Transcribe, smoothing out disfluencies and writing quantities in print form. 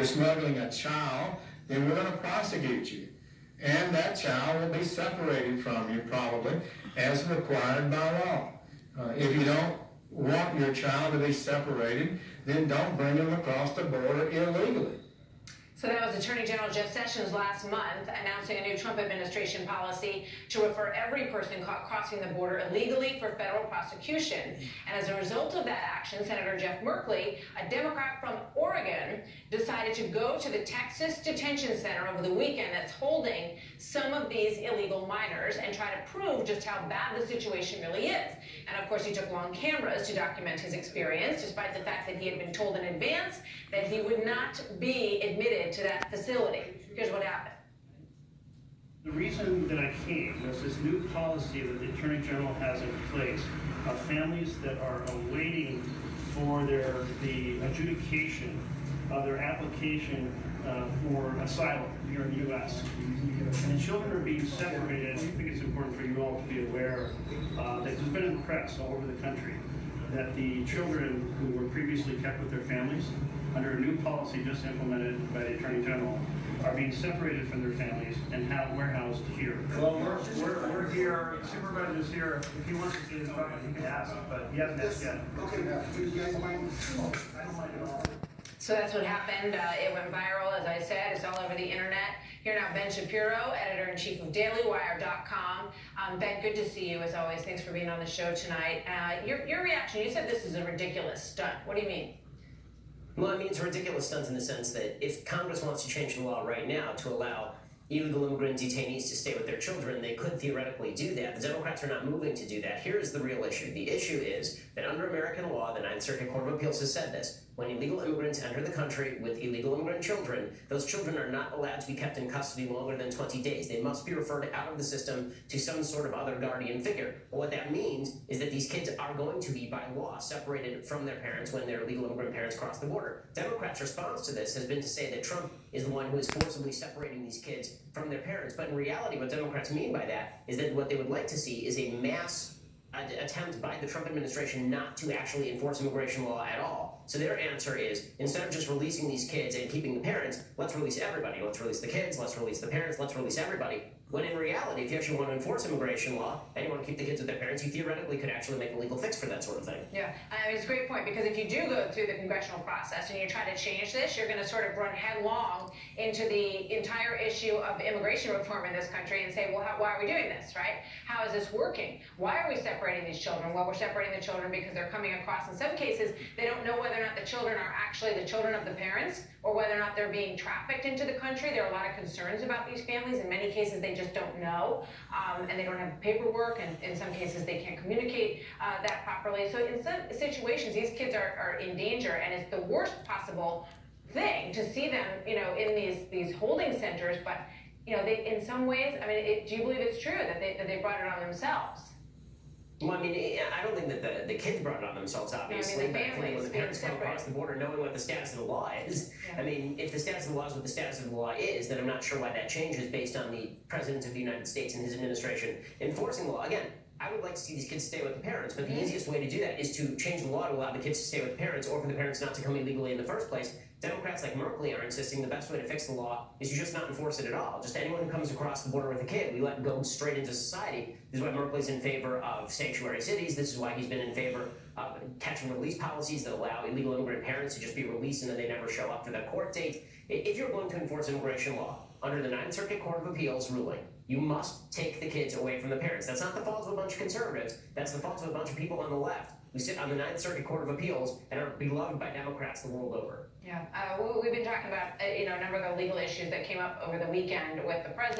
you're smuggling a child, then we're going to prosecute you. And that child will be separated from you probably as required by law. If you don't want your child to be separated, then don't bring them across the border illegally. So that was Attorney General Jeff Sessions last month announcing a new Trump administration policy to refer every person caught crossing the border illegally for federal prosecution. And as a result of that action, Senator Jeff Merkley, a Democrat from Oregon, decided to go to the Texas Detention Center over the weekend that's holding some of these illegal minors and try to prove just how bad the situation really is. And of course, he took long cameras to document his experience, despite the fact that he had been told in advance that he would not be admitted to that facility. Here's what happened. The reason that I came was this new policy that the Attorney General has in place of families that are awaiting for the adjudication of their application for asylum here in the U.S. And the children are being separated. I think it's important for you all to be aware that there's been in the press all over the country that the children who were previously kept with their families under a new policy just implemented by the Attorney General are being separated from their families and warehoused here. Well, we're here. Supervisor's here. If he wants to see his comment, he can ask, but he hasn't asked yet. Okay, do you guys mind? I don't mind at all. So that's what happened. It went viral, as I said. It's all over the internet. Here now, Ben Shapiro, editor-in-chief of DailyWire.com. Ben, good to see you, as always. Thanks for being on the show tonight. Your reaction, you said this is a ridiculous stunt. What do you mean? Well, I mean, it's a ridiculous stunt in the sense that if Congress wants to change the law right now to allow illegal immigrant detainees to stay with their children, they could theoretically do that. The Democrats are not moving to do that. Here's the real issue. The issue is that under American law, the Ninth Circuit Court of Appeals has said this: when illegal immigrants enter the country with illegal immigrant children, those children are not allowed to be kept in custody longer than 20 days. They must be referred out of the system to some sort of other guardian figure. Well, what that means is that these kids are going to be, by law, separated from their parents when their legal immigrant parents cross the border. Democrats' response to this has been to say that Trump is the one who is forcibly separating these kids from their parents. But in reality, what Democrats mean by that is that what they would like to see is a mass attempt by the Trump administration not to actually enforce immigration law at all. So their answer is, instead of just releasing these kids and keeping the parents, let's release everybody. Let's release the kids, let's release the parents, let's release everybody. When in reality, if you actually want to enforce immigration law and you want to keep the kids with their parents, you theoretically could actually make a legal fix for that sort of thing. Yeah, I mean, it's a great point, because if you do go through the congressional process and you try to change this, you're going to sort of run headlong into the entire issue of immigration reform in this country and say, well, why are we doing this, right? How is this working? Why are we separating these children? Well, we're separating the children because they're coming across. In some cases, they don't know whether or not the children are actually the children of the parents or whether or not they're being trafficked into the country. There are a lot of concerns about these families. In many cases, they just don't know. And they don't have paperwork, and in some cases they can't communicate that properly. So in some situations, these kids are in danger, and it's the worst possible thing to see them, in these holding centers. But they, in some ways, I mean, do you believe it's true that they brought it on themselves? Well, I mean, I don't think that the kids brought it on themselves, obviously. No, I mean, the families when the parents come being across the border, knowing what the status of the law is. Yeah. I mean, if the status of the law is what the status of the law is, then I'm not sure why that changes based on the President of the United States and his administration enforcing the law. Again, I would like to see these kids stay with the parents, but the easiest way to do that is to change the law to allow the kids to stay with the parents, or for the parents not to come illegally in the first place. Democrats like Merkley are insisting the best way to fix the law is to just not enforce it at all. Just anyone who comes across the border with a kid, we let go straight into society. This is why Merkley's in favor of sanctuary cities. This is why he's been in favor of catch and release policies that allow illegal immigrant parents to just be released and then they never show up for that court date. If you're going to enforce immigration law, under the Ninth Circuit Court of Appeals ruling, you must take the kids away from the parents. That's not the fault of a bunch of conservatives. That's the fault of a bunch of people on the left. We sit on the Ninth Circuit Court of Appeals and are beloved by Democrats the world over. Yeah, we've been talking about a number of the legal issues that came up over the weekend with the president.